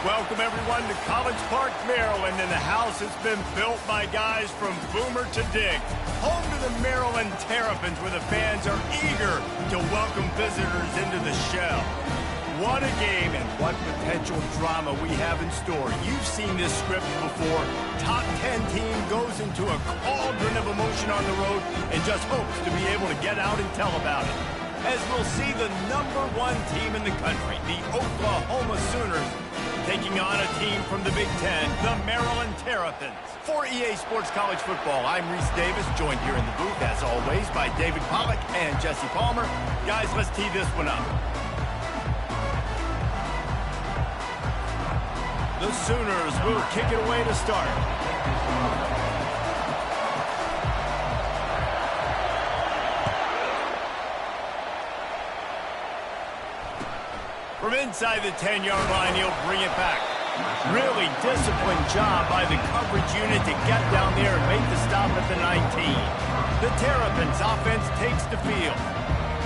Welcome, everyone, to College Park, Maryland, and the house has been built by guys from Boomer to Dig. Home to the Maryland Terrapins, where the fans are eager to welcome visitors into the shell. What a game and what potential drama we have in store. You've seen this script before. Top 10 team goes into a cauldron of emotion on the road and just hopes to be able to get out and tell about it. As we'll see the #1 team in the country, the Oklahoma Sooners, taking on a team from the Big Ten, the Maryland Terrapins. For EA Sports College Football, I'm Reese Davis, joined here in the booth, as always, by David Pollack and Jesse Palmer. Guys, let's tee this one up. The Sooners will kick it away to start. From inside the 10-yard line, he'll bring it back. Really disciplined job by the coverage unit to get down there and make the stop at the 19. The Terrapins offense takes the field.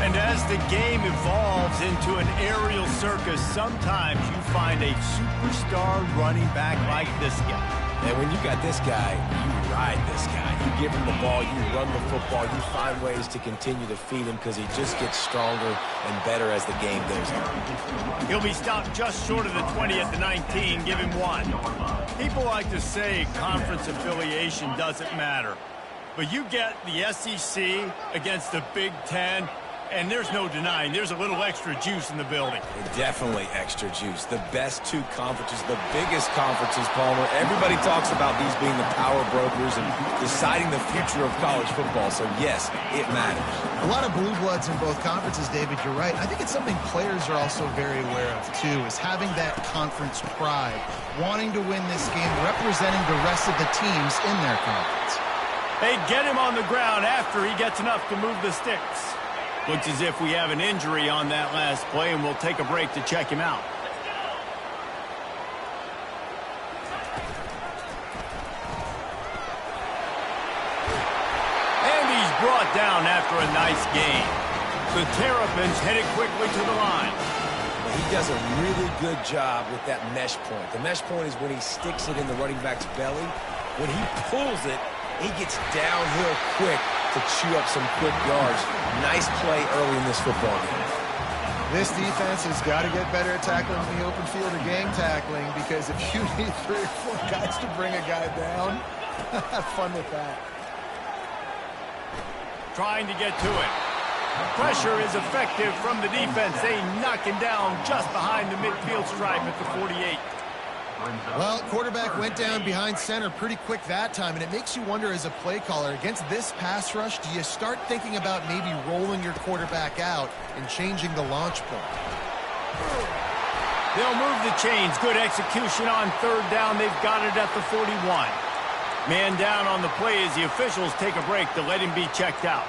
And as the game evolves into an aerial circus, sometimes you find a superstar running back like this guy. And when you got this guy, you ride this guy. You give him the ball, you run the football, you find ways to continue to feed him because he just gets stronger and better as the game goes on. He'll be stopped just short of the 20 at the 19, give him 1. People like to say conference affiliation doesn't matter. But you get the SEC against the Big Ten, and there's no denying there's a little extra juice in the building. Definitely extra juice. The best two conferences, the biggest conferences, Palmer. Everybody talks about these being the power brokers and deciding the future of college football. So, yes, it matters. A lot of blue bloods in both conferences, David. You're right. I think it's something players are also very aware of, too, is having that conference pride, wanting to win this game, representing the rest of the teams in their conference. They get him on the ground after he gets enough to move the sticks. Looks as if we have an injury on that last play, and we'll take a break to check him out. And he's brought down after a nice gain. The Terrapins headed quickly to the line. He does a really good job with that mesh point. The mesh point is when he sticks it in the running back's belly. When he pulls it, he gets downhill quick to chew up some quick yards. Nice play early in this football game. This defense has got to get better at tackling in the open field or gang tackling, because if you need 3 or 4 guys to bring a guy down, have fun with that. Trying to get to it. Pressure is effective from the defense. They knock him down just behind the midfield stripe at the 48. Well, quarterback went down behind center pretty quick that time, and it makes you wonder as a play caller, against this pass rush, do you start thinking about maybe rolling your quarterback out and changing the launch point? They'll move the chains. Good execution on 3rd down. They've got it at the 41. Man down on the play as the officials take a break to let him be checked out.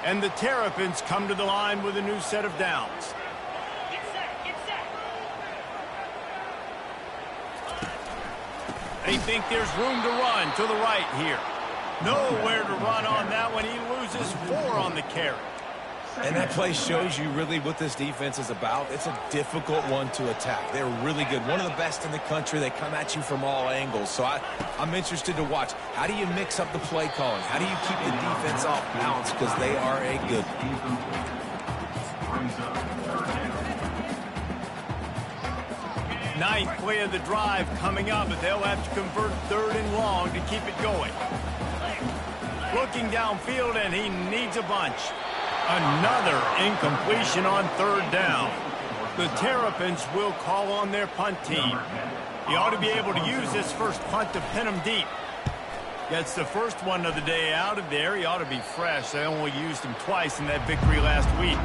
And the Terrapins come to the line with a new set of downs. They think there's room to run to the right here. Nowhere to run on that one. He loses 4 on the carry. And that play shows you really what this defense is about. It's a difficult one to attack. They're really good. One of the best in the country. They come at you from all angles. So I'm interested to watch. How do you mix up the play calling? How do you keep the defense off balance? Because they are a good one. 9th play of the drive coming up, but they'll have to convert 3rd and long to keep it going. Looking downfield, and he needs a bunch. Another incompletion on 3rd down. The Terrapins will call on their punt team. He ought to be able to use this first punt to pin him deep. Gets the first one of the day out of there. He ought to be fresh. They only used him twice in that victory last week.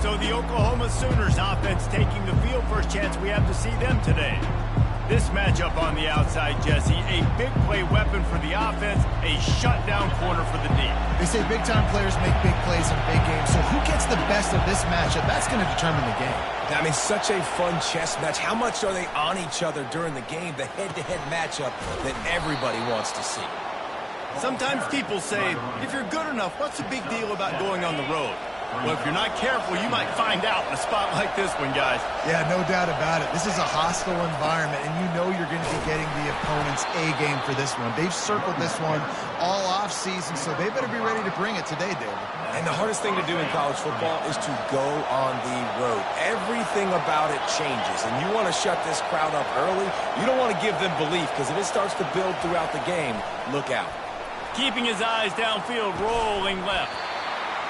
So the Oklahoma Sooners offense taking the field. First chance we have to see them today. This matchup on the outside, Jesse, a big play weapon for the offense, a shutdown corner for the D. They say big-time players make big plays in big games, so who gets the best of this matchup? That's going to determine the game. I mean, such a fun chess match. How much are they on each other during the game? The head-to-head matchup that everybody wants to see. Sometimes people say, if you're good enough, what's the big deal about going on the road? Well, if you're not careful, you might find out in a spot like this one, guys. Yeah, no doubt about it. This is a hostile environment, and you know you're going to be getting the opponent's A game for this one. They've circled this one all off season, so they better be ready to bring it today, David. And the hardest thing to do in college football is to go on the road. Everything about it changes, and you want to shut this crowd up early. You don't want to give them belief, because if it starts to build throughout the game, look out. Keeping his eyes downfield, rolling left.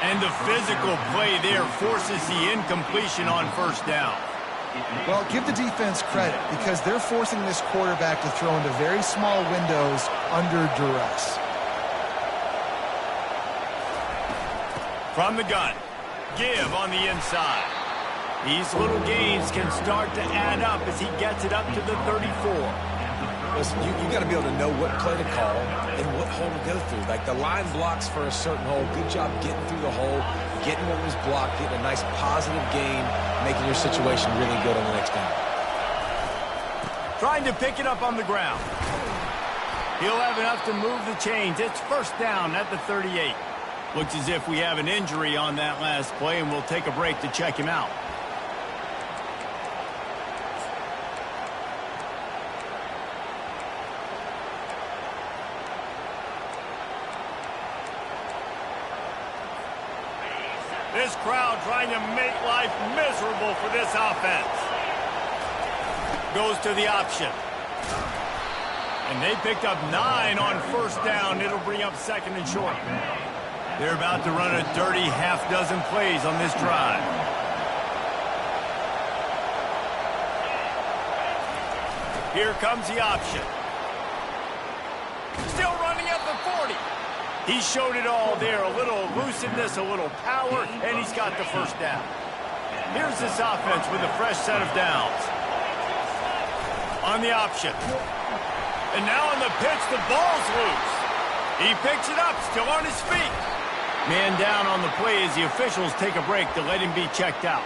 And the physical play there forces the incompletion on first down. Well, give the defense credit because they're forcing this quarterback to throw into very small windows under duress. From the gun, give on the inside. These little gains can start to add up as he gets it up to the 34. Listen, you got to be able to know what play to call and what hole to go through. Like the line blocks for a certain hole. Good job getting through the hole, getting what was blocked, getting a nice positive gain, making your situation really good on the next down. Trying to pick it up on the ground. He'll have enough to move the chains. It's first down at the 38. Looks as if we have an injury on that last play, and we'll take a break to check him out. This crowd trying to make life miserable for this offense. Goes to the option. And they picked up 9 on first down. It'll bring up second and short. They're about to run a dirty half-dozen plays on this drive. Here comes the option. Still running at the 40. He showed it all there, a little elusiveness, a little power, and he's got the first down. Here's this offense with a fresh set of downs. On the option. And now on the pitch, the ball's loose. He picks it up, still on his feet. Man down on the play as the officials take a break to let him be checked out.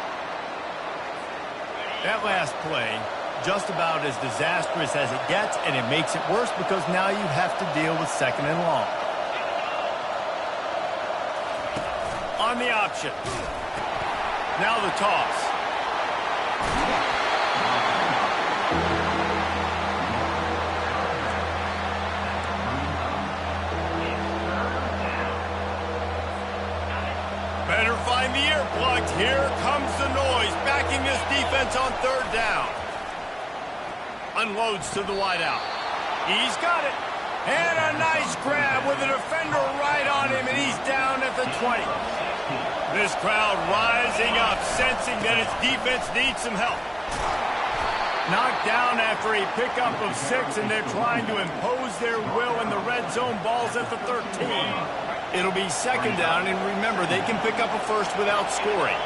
That last play, just about as disastrous as it gets, and it makes it worse because now you have to deal with second and long. On the option. Now the toss. Better find the earplugs. Here comes the noise, backing this defense on third down. Unloads to the wideout. He's got it. And a nice grab with a defender right on him, and he's down at the 20. This crowd rising up, sensing that its defense needs some help. Knocked down after a pickup of 6, and they're trying to impose their will in the red zone. Ball's at the 13. It'll be second down, and remember, they can pick up a first without scoring.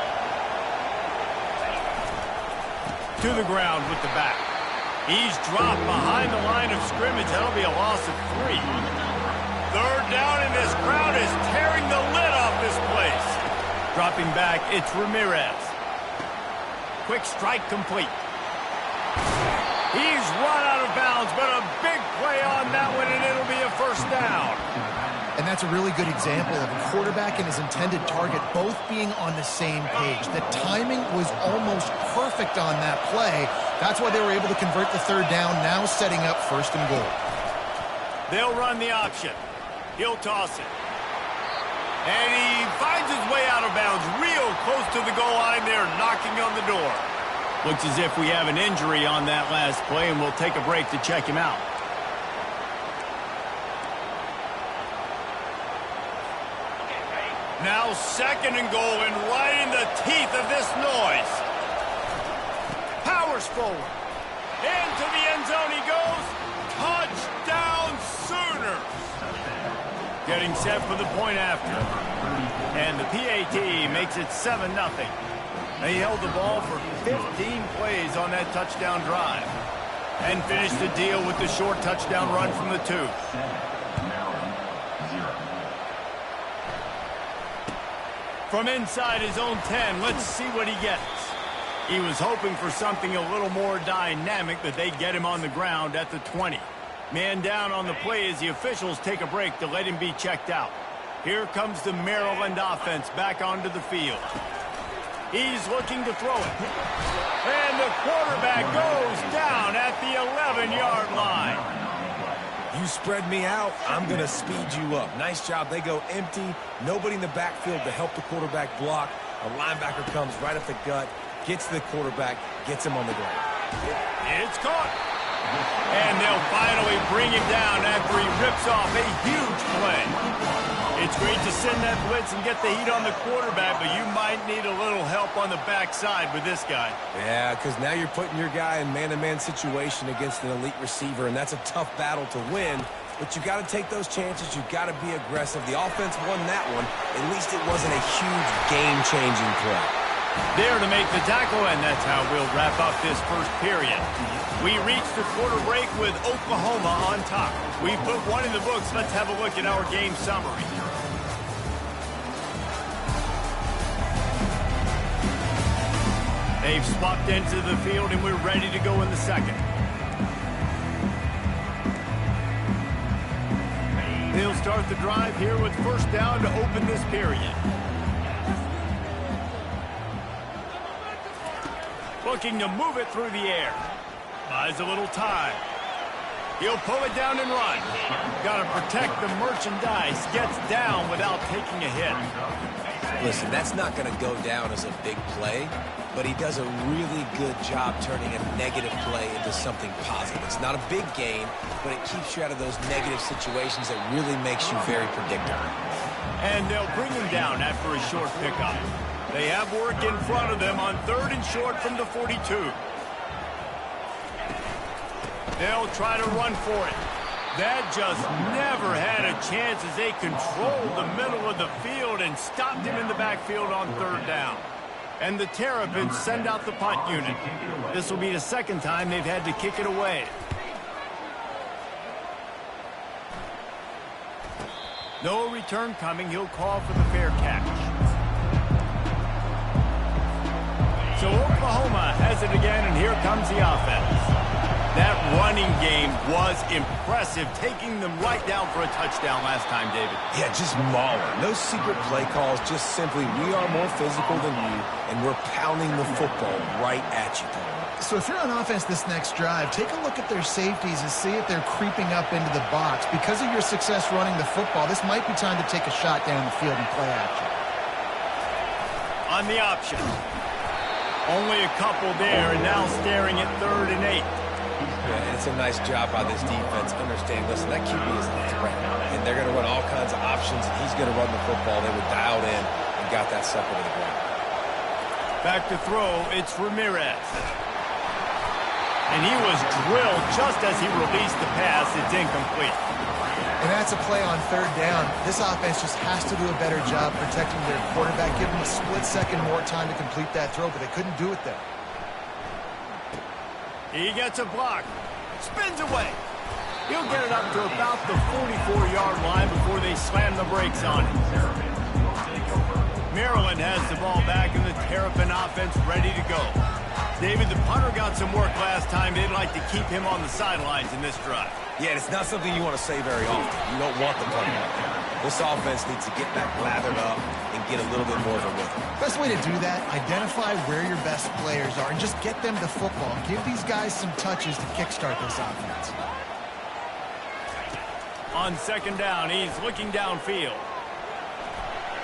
To the ground with the back. He's dropped behind the line of scrimmage. That'll be a loss of 3. Third down, and this crowd is tearing the lid off this place. Dropping back, it's Ramirez. Quick strike complete. He's run out of bounds, but a big play on that one, and it'll be a first down. And that's a really good example of a quarterback and his intended target both being on the same page. The timing was almost perfect on that play. That's why they were able to convert the third down, now setting up first and goal. They'll run the option. He'll toss it. And he finds his way out of bounds real close to the goal line there, knocking on the door. Looks as if we have an injury on that last play, and we'll take a break to check him out. Now second and goal, and right in the teeth of this noise. Powers forward. Into the end zone he goes. Touchdown Sooners. Getting set for the point after. And the PAT makes it 7-0. They held the ball for 15 plays on that touchdown drive. And finished the deal with the short touchdown run from the 2. From inside his own 10, let's see what he gets. He was hoping for something a little more dynamic, that they get him on the ground at the 20. Man down on the play as the officials take a break to let him be checked out. Here comes the Maryland offense back onto the field. He's looking to throw it. And the quarterback goes down at the 11-yard line. You spread me out, I'm going to speed you up. Nice job. They go empty. Nobody in the backfield to help the quarterback block. A linebacker comes right up the gut, gets to the quarterback, gets him on the ground. It's caught. And they'll finally bring him down after he rips off a huge play. It's great to send that blitz and get the heat on the quarterback, but you might need a little help on the backside with this guy. Yeah, because now you're putting your guy in man-to-man situation against an elite receiver, and that's a tough battle to win. But you got to take those chances. You got to be aggressive. The offense won that one. At least it wasn't a huge game-changing play. There to make the tackle, and that's how we'll wrap up this first period. We reached the quarter break with Oklahoma on top. We put one in the books. Let's have a look at our game summary. They've swapped into the field, and we're ready to go in the second. They'll start the drive here with first down to open this period. Looking to move it through the air. Buys a little time. He'll pull it down and run. Got to protect the merchandise. Gets down without taking a hit. Listen, that's not going to go down as a big play, but he does a really good job turning a negative play into something positive. It's not a big gain, but it keeps you out of those negative situations that really makes you very predictable. And they'll bring him down after a short pickup. They have work in front of them on 3rd and short from the 42. They'll try to run for it. That just never had a chance as they controlled the middle of the field and stopped him in the backfield on 3rd down. And the Terrapins send out the punt unit. This will be the second time they've had to kick it away. No return coming. He'll call for the fair catch. So Oklahoma has it again, and here comes the offense. That running game was impressive, taking them right down for a touchdown last time, David. Yeah, just mauling. No secret play calls, just simply we are more physical than you, and we're pounding the football right at you. So if you're on offense this next drive, take a look at their safeties and see if they're creeping up into the box. Because of your success running the football, this might be time to take a shot down the field and play action. On the option. Only a couple there, and now staring at 3rd and 8. Yeah, and it's a nice job by this defense. Understand, listen, that QB is a threat, and they're going to run all kinds of options, and he's going to run the football. They were dialed in and got that sucker to the ground. Back to throw, it's Ramirez. And he was drilled just as he released the pass. It's incomplete. And that's a play on 3rd down. This offense just has to do a better job protecting their quarterback. Give them a split second more time to complete that throw, but they couldn't do it there. He gets a block. Spins away. He'll get it up to about the 44-yard line before they slam the brakes on it. Maryland has the ball back, and the Terrapin offense ready to go. David, the punter got some work last time. They'd like to keep him on the sidelines in this drive. Yeah, it's not something you want to say very often. You don't want the punter like that. This offense needs to get back lathered up and get a little bit more of a rhythm. Best way to do that, identify where your best players are and just get them the football. Give these guys some touches to kickstart this offense. On 2nd down, he's looking downfield.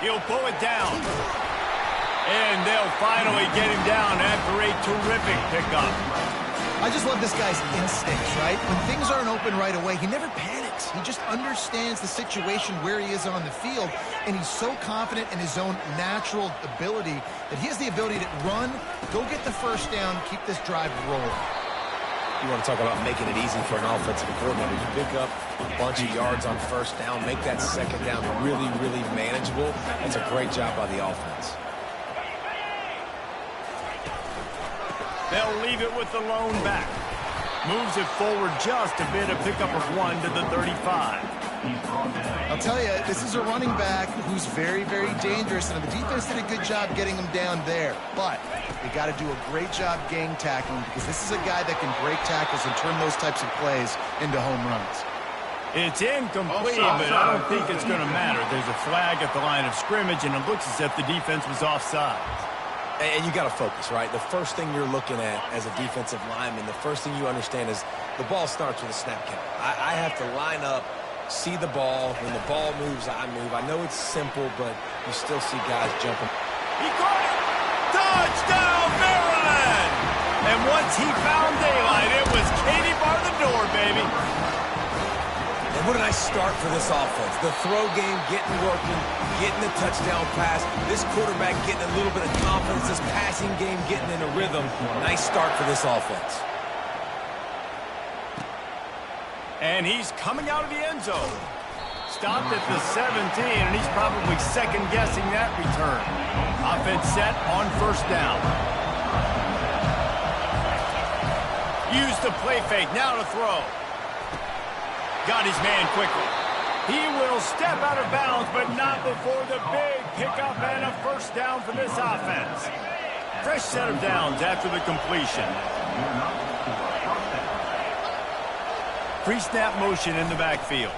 He'll pull it down. And they'll finally get him down after a terrific pickup. I just love this guy's instincts, right? When things aren't open right away, he never panics. He just understands the situation where he is on the field, and he's so confident in his own natural ability that he has the ability to run, go get the first down, keep this drive rolling. You want to talk about making it easy for an offensive coordinator to pick up a bunch of yards on 1st down, make that 2nd down really, really manageable. That's a great job by the offense. They'll leave it with the lone back. Moves it forward just a bit, a pickup of 1 to the 35. I'll tell you, this is a running back who's very, very dangerous, and the defense did a good job getting him down there. But they got to do a great job gang tackling, because this is a guy that can break tackles and turn those types of plays into home runs. It's incomplete, but I don't think it's going to matter. There's a flag at the line of scrimmage, and it looks as if the defense was offside. And you got to focus, right? The first thing you're looking at as a defensive lineman, the first thing you understand is the ball starts with a snap count. I have to line up, see the ball. When the ball moves, I move. I know it's simple, but you still see guys jumping. He caught it! Touchdown, Maryland! And once he found daylight, it was Katie bar the door, baby. And what a nice start for this offense. The throw game getting working, getting the touchdown pass. This quarterback getting a little bit of confidence. This passing game getting in a rhythm. Nice start for this offense. And he's coming out of the end zone. Stopped at the 17, and he's probably second-guessing that return. Offense set on first down. Use the play fake. Now to throw. Got his man quickly. He will step out of bounds, but not before the big pickup and a first down for this offense. Fresh set of downs after the completion. Pre-snap motion in the backfield.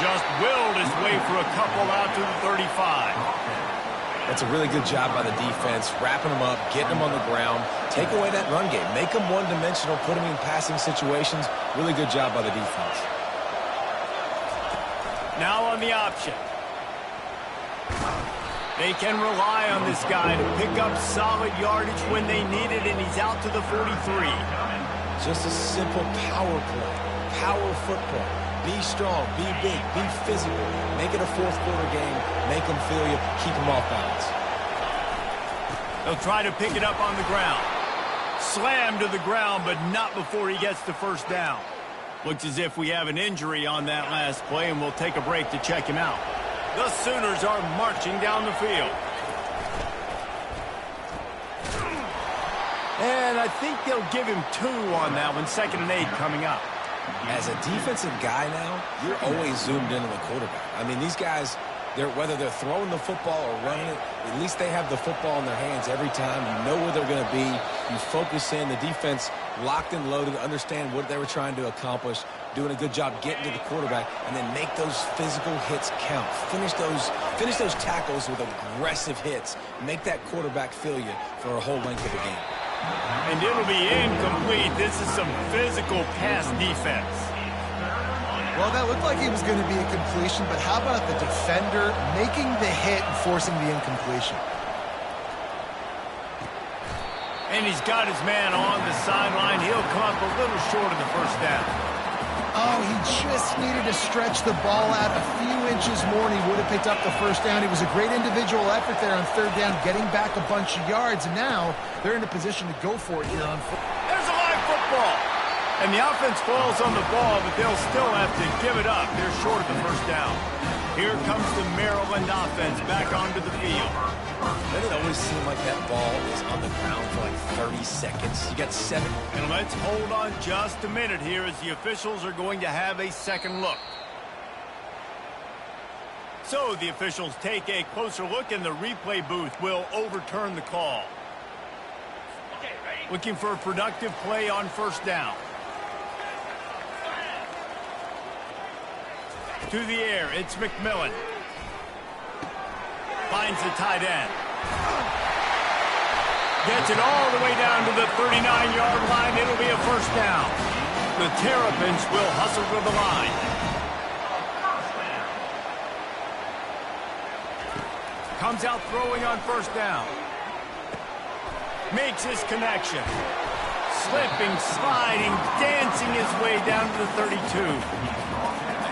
Just willed his way for a couple out to the 35. That's a really good job by the defense, wrapping them up, getting them on the ground, take away that run game, make them one-dimensional, put them in passing situations. Really good job by the defense. Now on the option. They can rely on this guy to pick up solid yardage when they need it, and he's out to the 43. Just a simple power play, power football. Be strong, be big, be physical. Make it a fourth-quarter game. Make them feel you. Keep them off balance. They'll try to pick it up on the ground. Slam to the ground, but not before he gets the first down. Looks as if we have an injury on that last play, and we'll take a break to check him out. The Sooners are marching down the field. And I think they'll give him 2 on that one. 2nd and 8 coming up. As a defensive guy now, you're always zoomed into the quarterback. I mean, these guys, whether they're throwing the football or running it, at least they have the football in their hands every time. You know where they're going to be. You focus in. The defense locked and loaded, understand what they were trying to accomplish, doing a good job getting to the quarterback, and then make those physical hits count. Finish those tackles with aggressive hits. Make that quarterback feel you for a whole length of the game. And it'll be incomplete. This is some physical pass defense. Well, that looked like it was going to be a completion, but how about the defender making the hit and forcing the incompletion? And he's got his man on the sideline. He'll come up a little short of the first down. Oh, he just needed to stretch the ball out a few inches more, and he would have picked up the first down. It was a great individual effort there on 3rd down, getting back a bunch of yards, and now they're in a position to go for it here on 4th. There's a live football. And the offense falls on the ball, but they'll still have to give it up. They're short of the first down. Here comes the Maryland offense back onto the field. Doesn't it always seem like that ball is on the ground for like 30 seconds? You got 7. And let's hold on just a minute here as the officials are going to have a second look. So the officials take a closer look, and the replay booth will overturn the call. Looking for a productive play on first down. To the air, it's McMillan. Finds the tight end. Gets it all the way down to the 39-yard line. It'll be a first down. The Terrapins will hustle to the line. Comes out throwing on first down. Makes his connection. Slipping, sliding, dancing his way down to the 32.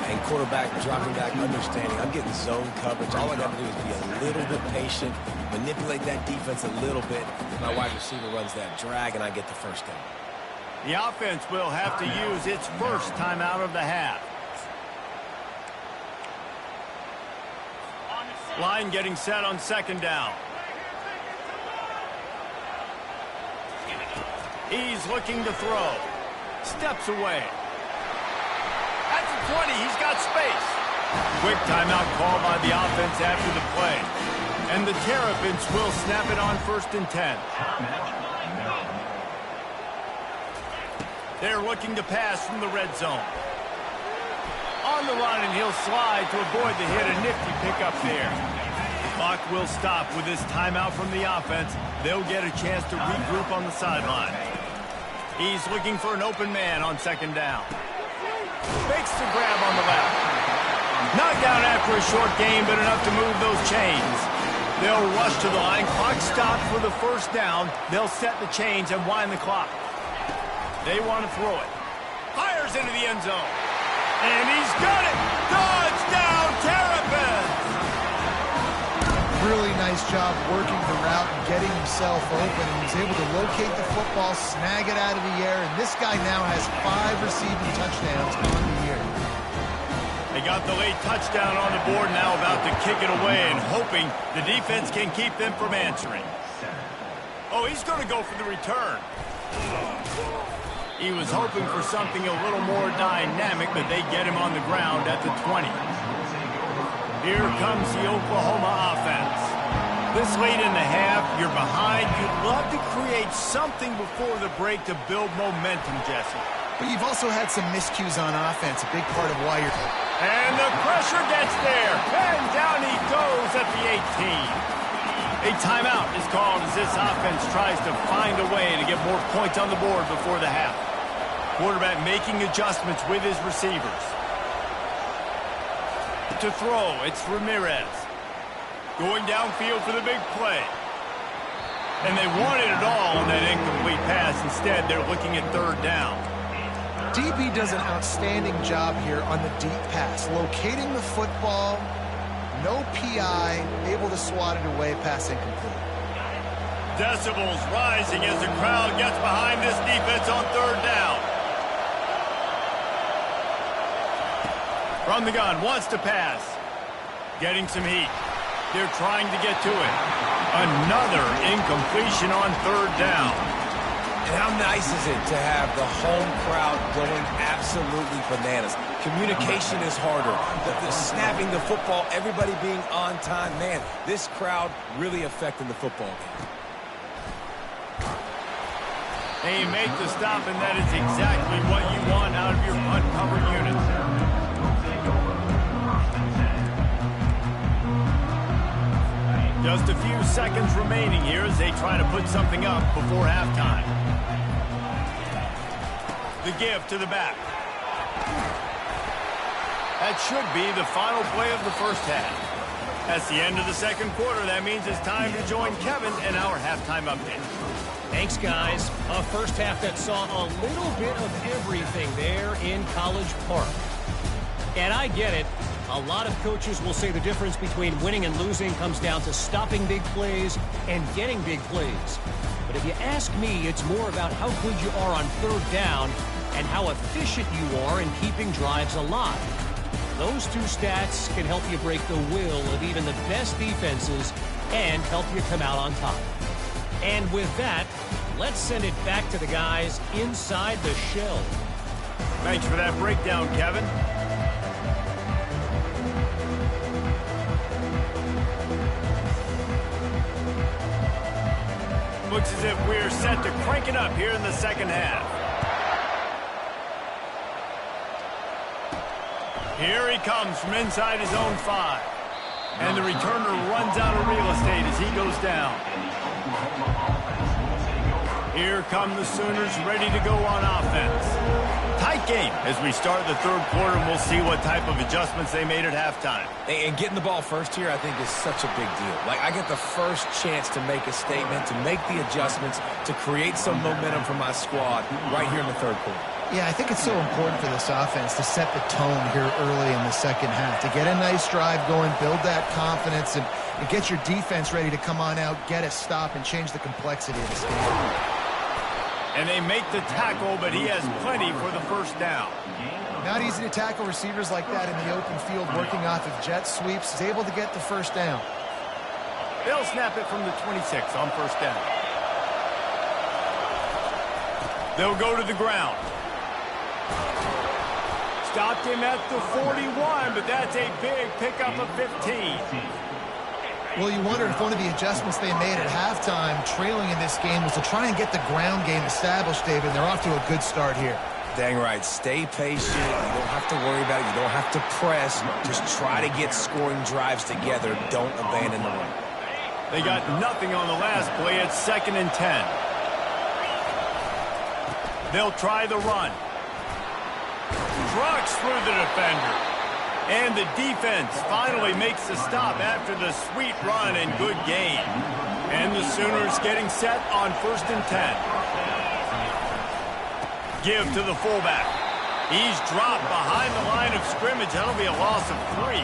And quarterback dropping back, understanding. I'm getting zone coverage. All I got to do is be a little bit patient, manipulate that defense a little bit. My wide receiver runs that drag, and I get the first down. The offense will have to use its first timeout of the half. Line getting set on 2nd down. He's looking to throw. Steps away. At the 20, he's got space. Quick timeout call by the offense after the play. And the Terrapins will snap it on 1st and 10. They're looking to pass from the red zone. On the run, and he'll slide to avoid the hit. A nifty pickup there. The clock will stop with this timeout from the offense. They'll get a chance to regroup on the sideline. He's looking for an open man on second down. Makes the grab on the left. Knocked down after a short gain, but enough to move those chains. They'll rush to the line. Clock stopped for the first down. They'll set the chains and wind the clock. They want to throw it. Fires into the end zone. And he's got it. Touchdown, Terrapins! Really nice job working the route and getting himself open. And he's able to locate the football, snag it out of the air. And this guy now has 5 receiving touchdowns on the year. They got the late touchdown on the board, now about to kick it away and hoping the defense can keep them from answering. Oh, he's going to go for the return. He was hoping for something a little more dynamic, but they get him on the ground at the 20. Here comes the Oklahoma offense. This late in the half, you're behind. You'd love to create something before the break to build momentum, Jesse. But you've also had some miscues on offense, a big part of why you're... And the pressure gets there. And down he goes at the 18. A timeout is called as this offense tries to find a way to get more points on the board before the half. Quarterback making adjustments with his receivers. To throw, it's Ramirez. Going downfield for the big play. And they wanted it all on that incomplete pass. Instead, they're looking at third down. DB does an outstanding job here on the deep pass, locating the football, no PI, able to swat it away, pass incomplete. Decibels rising as the crowd gets behind this defense on third down. From the gun, wants to pass. Getting some heat. They're trying to get to it. Another incompletion on third down. And how nice is it to have the home crowd going absolutely bananas? Communication is harder, but the snapping the football, everybody being on time, man, this crowd really affecting the football game. They make the stop, and that is exactly what you want out of your punt cover unit. Just a few seconds remaining here as they try to put something up before halftime. The give to the back. That should be the final play of the first half. That's the end of the second quarter. That means it's time to join Kevin in our halftime update. Thanks, guys. A first half that saw a little bit of everything there in College Park. And I get it. A lot of coaches will say the difference between winning and losing comes down to stopping big plays and getting big plays. But if you ask me, it's more about how good you are on third down and how efficient you are in keeping drives alive. Those two stats can help you break the will of even the best defenses and help you come out on top. And with that, let's send it back to the guys inside the shell. Thanks for that breakdown, Kevin. Looks as if we're set to crank it up here in the second half. Here he comes from inside his own 5. And the returner runs out of real estate as he goes down. Here come the Sooners ready to go on offense. Tight game as we start the third quarter, and we'll see what type of adjustments they made at halftime. And getting the ball first here, I think, is such a big deal. Like, I get the first chance to make a statement, to make the adjustments, to create some momentum for my squad right here in the third quarter. Yeah, I think it's so important for this offense to set the tone here early in the second half, to get a nice drive going, build that confidence, and get your defense ready to come on out, get a stop, and change the complexity of this game. And they make the tackle, but he has plenty for the first down. Not easy to tackle receivers like that in the open field, working off of jet sweeps. He's able to get the first down. They'll snap it from the 26 on first down. They'll go to the ground. Stopped him at the 41, but that's a big pickup of 15. Well, you wonder if one of the adjustments they made at halftime, trailing in this game, was to try and get the ground game established, David. They're off to a good start here. Dang right. Stay patient. You don't have to worry about it. You don't have to press. Just try to get scoring drives together. Don't abandon the run. They got nothing on the last play. It's 2nd and 10. They'll try the run. Trucks through the defender. And the defense finally makes the stop after the sweet run and good gain. And the Sooners getting set on 1st and 10. Give to the fullback. He's dropped behind the line of scrimmage. That'll be a loss of 3.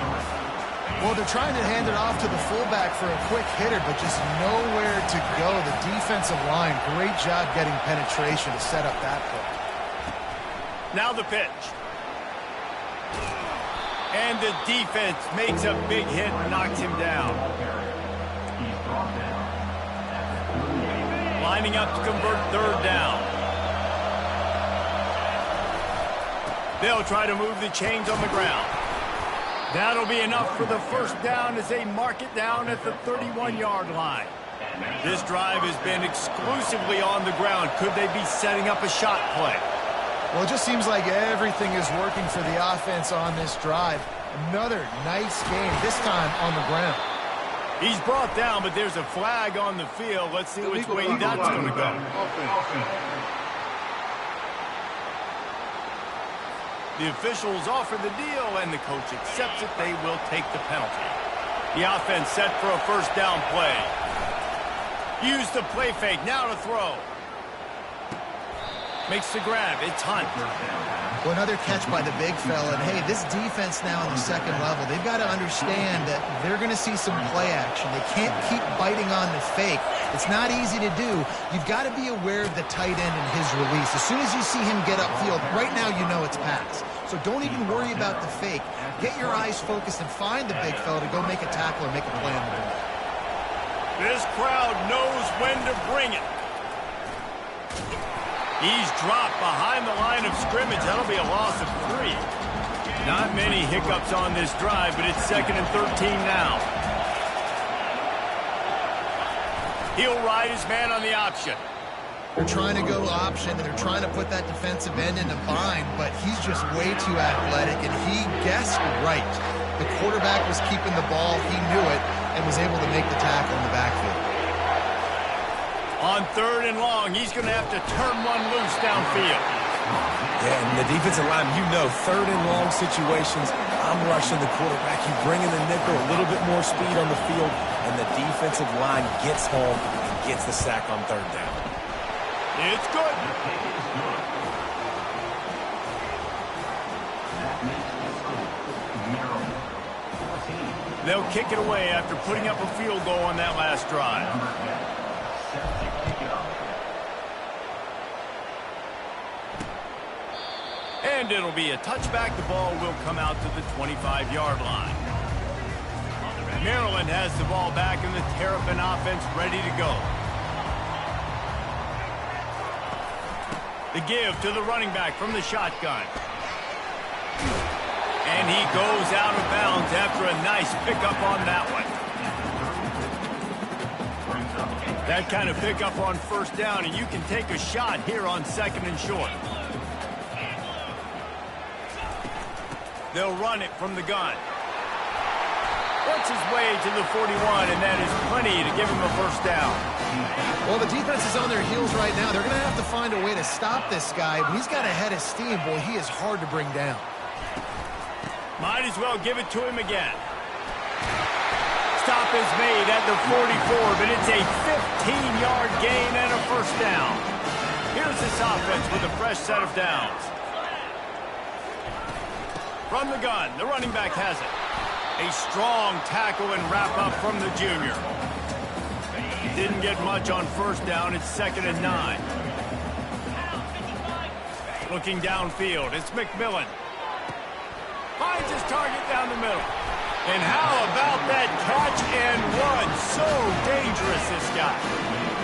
Well, they're trying to hand it off to the fullback for a quick hitter, but just nowhere to go. The defensive line, great job getting penetration to set up that play. Now the pitch. And the defense makes a big hit and knocks him down. Lining up to convert 3rd down. They'll try to move the chains on the ground. That'll be enough for the 1st down as they mark it down at the 31-yard line. This drive has been exclusively on the ground. Could they be setting up a shot play? Well, it just seems like everything is working for the offense on this drive. Another nice game, this time on the ground. He's brought down, but there's a flag on the field. Let's see which way that's going to go. The officials offer the deal, and the coach accepts it. They will take the penalty. The offense set for a 1st down play. Use the play fake, now to throw. Makes the grab, it's Hunt. Well, another catch by the big fella. And, hey, this defense now on the 2nd level, they've got to understand that they're going to see some play action. They can't keep biting on the fake. It's not easy to do. You've got to be aware of the tight end and his release. As soon as you see him get upfield, right now you know it's pass. So don't even worry about the fake. Get your eyes focused and find the big fella to go make a tackle or make a play on the ball. This crowd knows when to bring it. He's dropped behind the line of scrimmage. That'll be a loss of 3. Not many hiccups on this drive, but it's 2nd and 13 now. He'll ride his man on the option. They're trying to go option, and they're trying to put that defensive end into bind, but he's just way too athletic, and he guessed right. The quarterback was keeping the ball. He knew it and was able to make the tackle in the backfield. On 3rd and long, he's going to have to turn one loose downfield. Yeah, and the defensive line, you know, 3rd and long situations, I'm rushing the quarterback. You bring in the nickel, a little bit more speed on the field, and the defensive line gets home and gets the sack on 3rd down. It's good. They'll kick it away after putting up a field goal on that last drive. And it'll be a touchback. The ball will come out to the 25-yard line. Maryland has the ball back and the Terrapin offense ready to go. The give to the running back from the shotgun. And he goes out of bounds after a nice pickup on that one. That kind of pickup on 1st down, and you can take a shot here on 2nd and short. They'll run it from the gun. Works his way to the 41, and that is plenty to give him a 1st down. Well, the defense is on their heels right now. They're going to have to find a way to stop this guy. He's got a head of steam. Boy, he is hard to bring down. Might as well give it to him again. Stop is made at the 44, but it's a 15-yard gain and a 1st down. Here's this offense with a fresh set of downs. From the gun, the running back has it. A strong tackle and wrap-up from the junior. Didn't get much on 1st down. It's 2nd and 9. Looking downfield, it's McMillan. Finds his target down the middle. And how about that catch and run? So dangerous, this guy.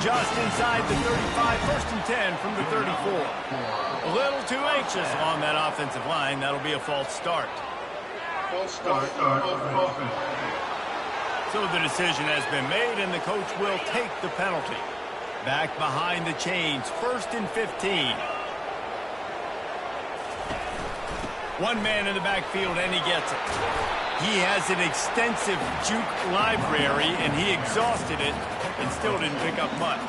Just inside the 35, 1st and 10 from the 34. A little too anxious along that offensive line. That'll be a false start. False start. So the decision has been made, and the coach will take the penalty. Back behind the chains, 1st and 15. One man in the backfield, and he gets it. He has an extensive juke library, and he exhausted it and still didn't pick up much.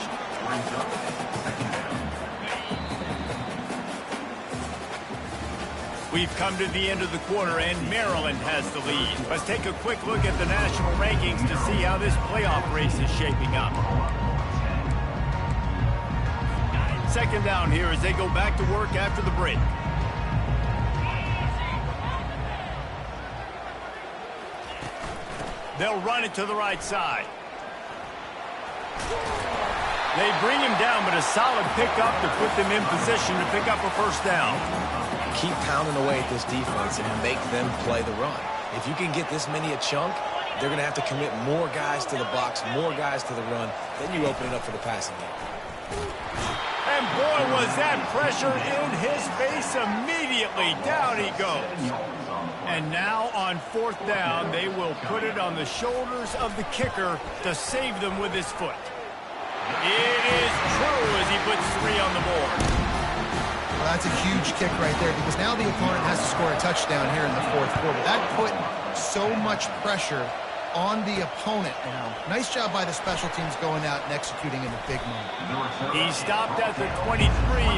We've come to the end of the quarter, and Maryland has the lead. Let's take a quick look at the national rankings to see how this playoff race is shaping up. Second down here as they go back to work after the break. They'll run it to the right side. They bring him down, but a solid pickup to put them in position to pick up a first down. Keep pounding away at this defense and make them play the run. If you can get this many a chunk, they're going to have to commit more guys to the box, more guys to the run. Then you open it up for the passing game. And boy, was that pressure in his face immediately. Down he goes. And now on 4th down, they will put it on the shoulders of the kicker to save them with his foot. It is true as he puts 3 on the board. Well, that's a huge kick right there because now the opponent has to score a touchdown here in the 4th quarter. That put so much pressure on the opponent now. Nice job by the special teams going out and executing in a big moment. He stopped at the 23,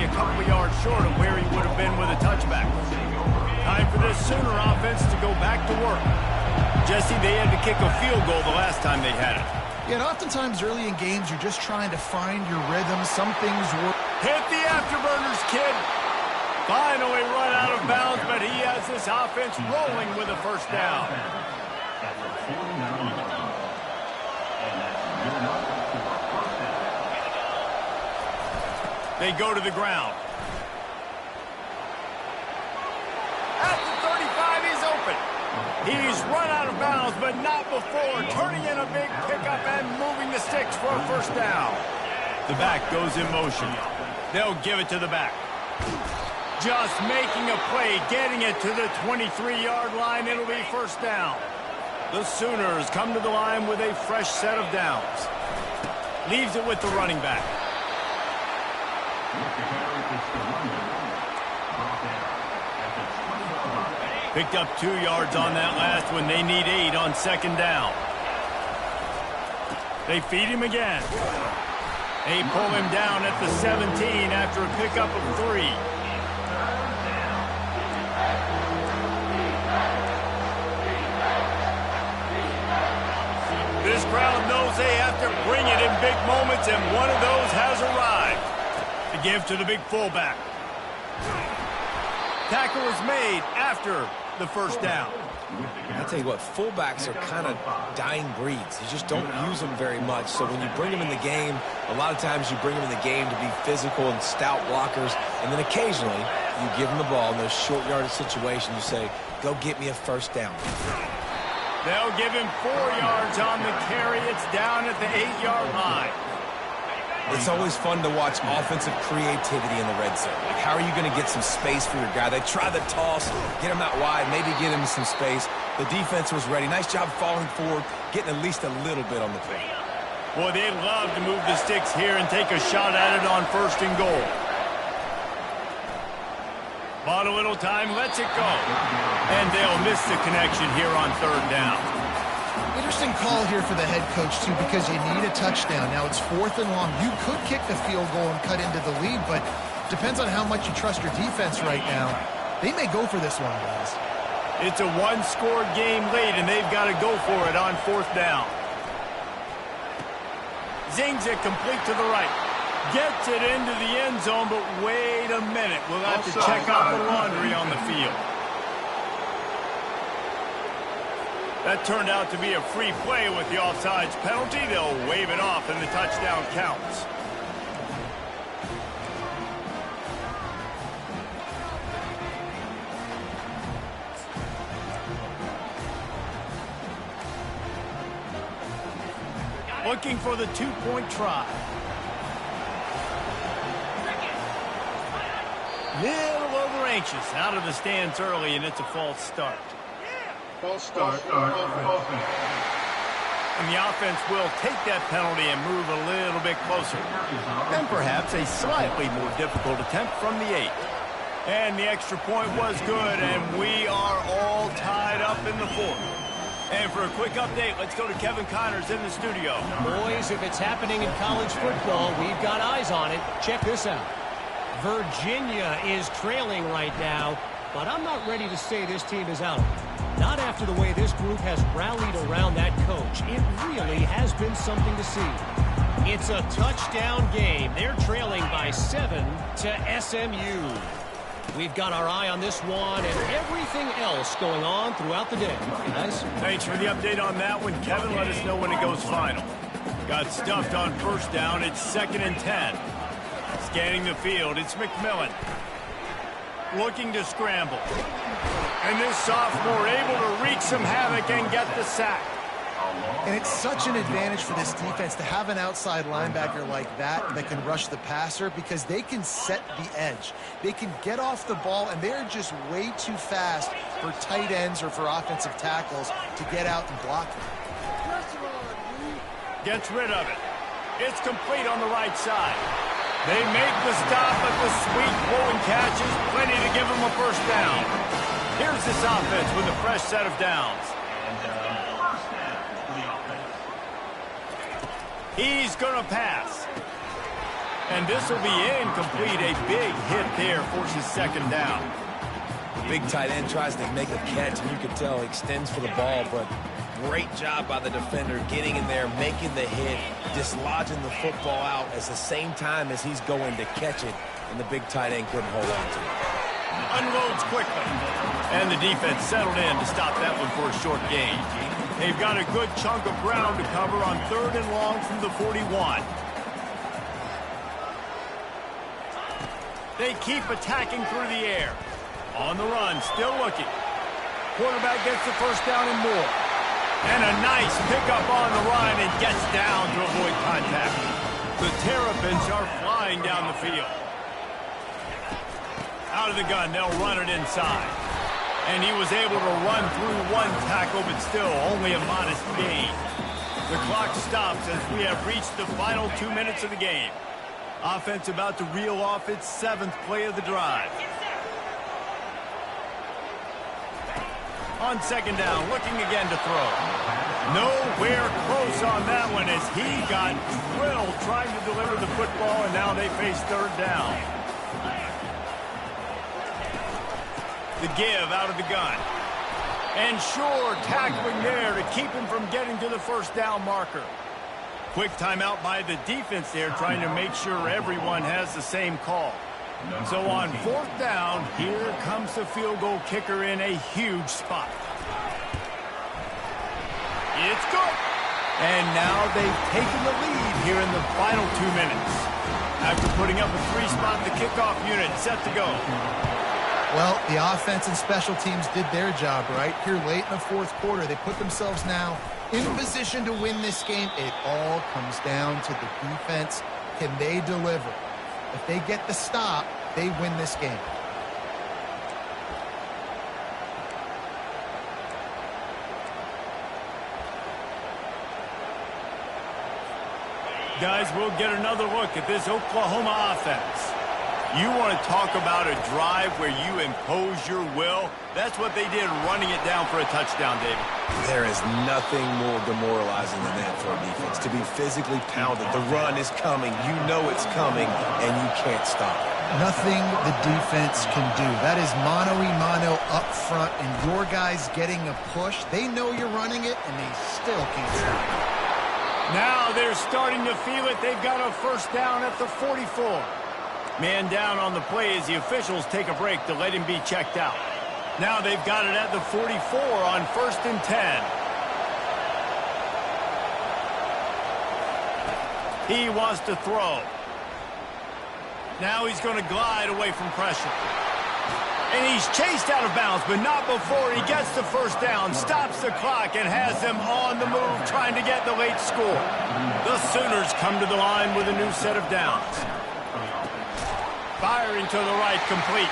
a couple of yards short of where he would have been with a touchback. Time for this Sooner offense to go back to work. Jesse, they had to kick a field goal the last time they had it. Yeah, and oftentimes early in games, you're just trying to find your rhythm. Some things work. Hit the afterburners, kid. Finally run out of bounds, but he has this offense rolling with a first down. They go to the ground. At the 35, he's open. He's run out of bounds, but not before turning in a big pickup and moving the sticks for a first down. The back goes in motion. They'll give it to the back. Just making a play, getting it to the 23-yard line. It'll be first down. The Sooners come to the line with a fresh set of downs. Leaves it with the running back. Picked up 2 yards on that last one. They need 8 on 2nd down. They feed him again. They pull him down at the 17 after a pickup of 3. This crowd knows they have to bring it in big moments, and one of those has arrived. To give to the big fullback. Tackle is made after the first down. I tell you what, fullbacks are kind of dying breeds. You just don't use them very much. So when you bring them in the game, a lot of times you bring them in the game to be physical and stout blockers. And then occasionally you give them the ball in those short yardage situations. You say, go get me a first down. They'll give him 4 yards on the carry. It's down at the 8-yard line. It's always fun to watch offensive creativity in the red zone. Like, how are you going to get some space for your guy? They try the toss, get him out wide, maybe get him some space. The defense was ready. Nice job falling forward, getting at least a little bit on the play. Boy, they'd love to move the sticks here and take a shot at it on 1st and goal. Bought a little time, lets it go. And they'll miss the connection here on 3rd down. Interesting call here for the head coach, too, because you need a touchdown. Now it's 4th and long. You could kick the field goal and cut into the lead, but depends on how much you trust your defense right now. They may go for this one, guys. It's a one-score game late, and they've got to go for it on 4th down. Zings it complete to the right. Gets it into the end zone, but wait a minute. We'll have to check out the laundry on the field. That turned out to be a free play with the offsides penalty. They'll wave it off, and the touchdown counts. Looking for the 2-point try. Little over anxious. Out of the stands early, and it's a false start. False start. Offense. And the offense will take that penalty and move a little bit closer. And perhaps a slightly more difficult attempt from the 8. And the extra point was good, and we are all tied up in the 4th. And for a quick update, let's go to Kevin Connors in the studio. Boys, if it's happening in college football, we've got eyes on it. Check this out. Virginia is trailing right now, but I'm not ready to say this team is out. Not after the way this group has rallied around that coach. It really has been something to see. It's a touchdown game. They're trailing by 7 to SMU. We've got our eye on this one and everything else going on throughout the day. Guys? Thanks for the update on that one. Kevin, let us know when it goes final. Got stuffed on first down. It's 2nd and 10. Scanning the field, it's McMillan. Looking to scramble. And this sophomore able to wreak some havoc and get the sack. And it's such an advantage for this defense to have an outside linebacker like that can rush the passer because they can set the edge. They can get off the ball, and they're just way too fast for tight ends or for offensive tackles to get out and block them. Gets rid of it. It's complete on the right side. They make the stop, but the sweet blowing catch is plenty to give them a first down. Here's this offense with a fresh set of downs. He's going to pass. And this will be incomplete. A big hit there forces 2nd down. The big tight end tries to make a catch, and you can tell he extends for the ball, but great job by the defender getting in there, making the hit, dislodging the football out at the same time as he's going to catch it, and the big tight end couldn't hold on to it. Unloads quickly. And the defense settled in to stop that one for a short gain. They've got a good chunk of ground to cover on 3rd and long from the 41. They keep attacking through the air. On the run, still looking. Quarterback gets the first down and more. And a nice pickup on the run and gets down to avoid contact. The Terrapins are flying down the field. Out of the gun, they'll run it inside. And he was able to run through one tackle, but still only a modest gain. The clock stops as we have reached the final 2 minutes of the game. Offense about to reel off its 7th play of the drive. On 2nd down, looking again to throw. Nowhere close on that one as he got drilled trying to deliver the football, and now they face 3rd down. The give out of the gun. And sure, tackling there to keep him from getting to the first down marker. Quick timeout by the defense there, trying to make sure everyone has the same call. So on 4th down, here comes the field goal kicker in a huge spot. It's good. And now they've taken the lead here in the final 2 minutes. After putting up a 3-spot, the kickoff unit set to go. Well, the offense and special teams did their job right here late in the 4th quarter. They put themselves now in position to win this game. It all comes down to the defense. Can they deliver? If they get the stop, they win this game. Guys, we'll get another look at this Oklahoma offense. You want to talk about a drive where you impose your will? That's what they did, running it down for a touchdown, David. There is nothing more demoralizing than that for a defense. To be physically pounded. The run is coming. You know it's coming, and you can't stop it. Nothing the defense can do. That is mano-a-mano up front, and your guys getting a push. They know you're running it, and they still can't stop it. Now they're starting to feel it. They've got a first down at the 44. Man down on the play as the officials take a break to let him be checked out. Now they've got it at the 44 on 1st and 10. He wants to throw. Now he's going to glide away from pressure. And he's chased out of bounds, but not before he gets the first down, stops the clock, and has them on the move trying to get the late score. The Sooners come to the line with a new set of downs. Firing to the right, complete.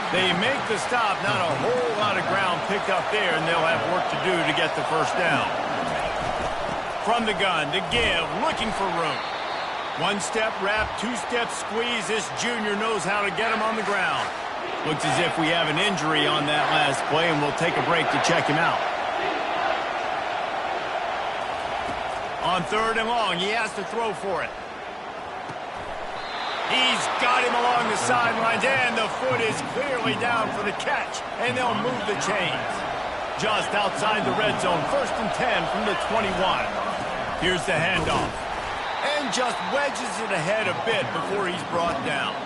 They make the stop. Not a whole lot of ground picked up there, and they'll have work to do to get the first down. From the gun, the give, looking for room. One-step wrap, two-step squeeze. This junior knows how to get him on the ground. Looks as if we have an injury on that last play, and we'll take a break to check him out. On 3rd and long, he has to throw for it. He's got him along the sidelines, and the foot is clearly down for the catch, and they'll move the chains. Just outside the red zone, 1st and 10 from the 21. Here's the handoff. And just wedges it ahead a bit before he's brought down.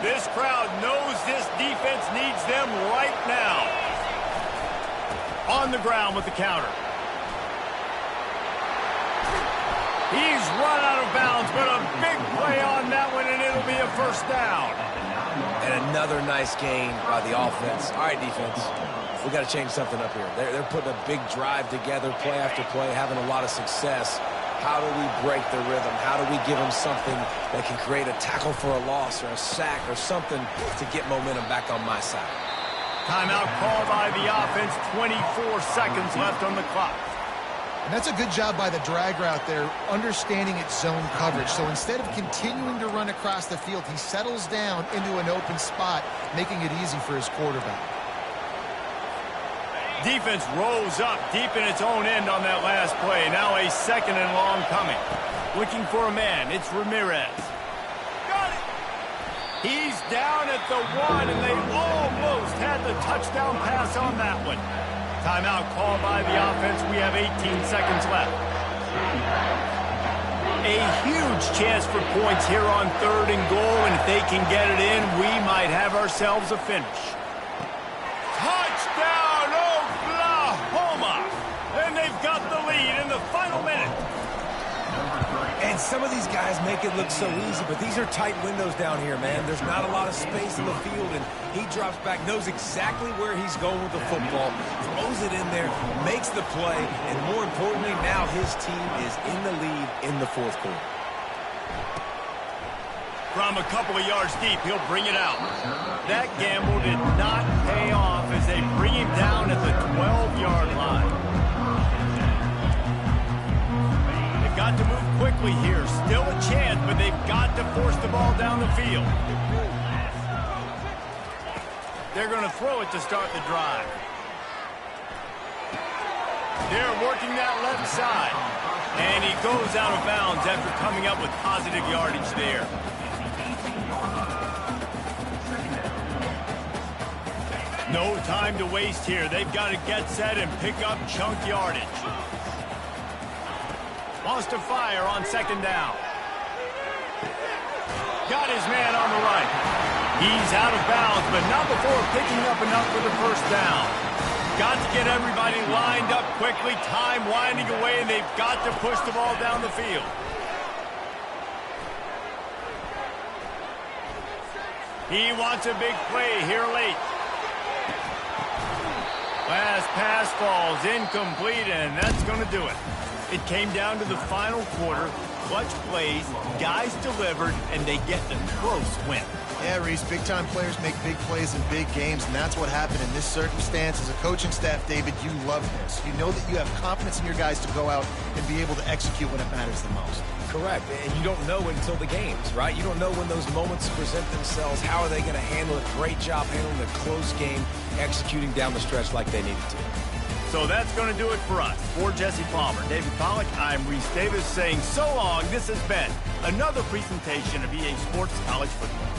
This crowd knows this defense needs them right now. On the ground with the counter. He's run out of bounds, but a big play on that one, and it'll be a 1st down. And another nice gain by the offense. All right, defense, we got to change something up here. They're putting a big drive together, play after play, having a lot of success. How do we break the rhythm? How do we give them something that can create a tackle for a loss or a sack or something to get momentum back on my side? Timeout called by the offense, 24 seconds left on the clock. And that's a good job by the drag route there, understanding its zone coverage. So instead of continuing to run across the field, he settles down into an open spot, making it easy for his quarterback. Defense rose up deep in its own end on that last play. Now a 2nd and long coming. Looking for a man. It's Ramirez. Got it! He's down at the 1, and they almost had the touchdown pass on that one. Timeout called by the offense. We have 18 seconds left. A huge chance for points here on 3rd and goal, and if they can get it in, we might have ourselves a finish. Touchdown, Oklahoma! And they've got the lead in the final minute. And some of these guys make it look so easy, but these are tight windows down here, man. There's not a lot of space in the field, and he drops back, knows exactly where he's going with the football, throws it in there, makes the play, and more importantly, now his team is in the lead in the 4th quarter. From a couple of yards deep, he'll bring it out. That gamble did not pay off as they bring him down at the 12-yard line. Got to move quickly here. Still a chance, but they've got to force the ball down the field. They're going to throw it to start the drive. They're working that left side. And he goes out of bounds after coming up with positive yardage there. No time to waste here. They've got to get set and pick up chunk yardage. Wants to fire on 2nd down. Got his man on the right. He's out of bounds, but not before picking up enough for the 1st down. Got to get everybody lined up quickly. Time winding away, and they've got to push the ball down the field. He wants a big play here late. Last pass falls incomplete, and that's going to do it. It came down to the final quarter. Clutch plays, guys delivered, and they get the close win. Yeah, Reese, big-time players make big plays in big games, and that's what happened in this circumstance. As a coaching staff, David, you love this. You know that you have confidence in your guys to go out and be able to execute when it matters the most. Correct, and you don't know until the games, right? You don't know when those moments present themselves. How are they going to handle it? Great job handling a close game, executing down the stretch like they needed to. So that's going to do it for us. For Jesse Palmer, David Pollack, I'm Reese Davis saying so long. This has been another presentation of EA Sports College Football.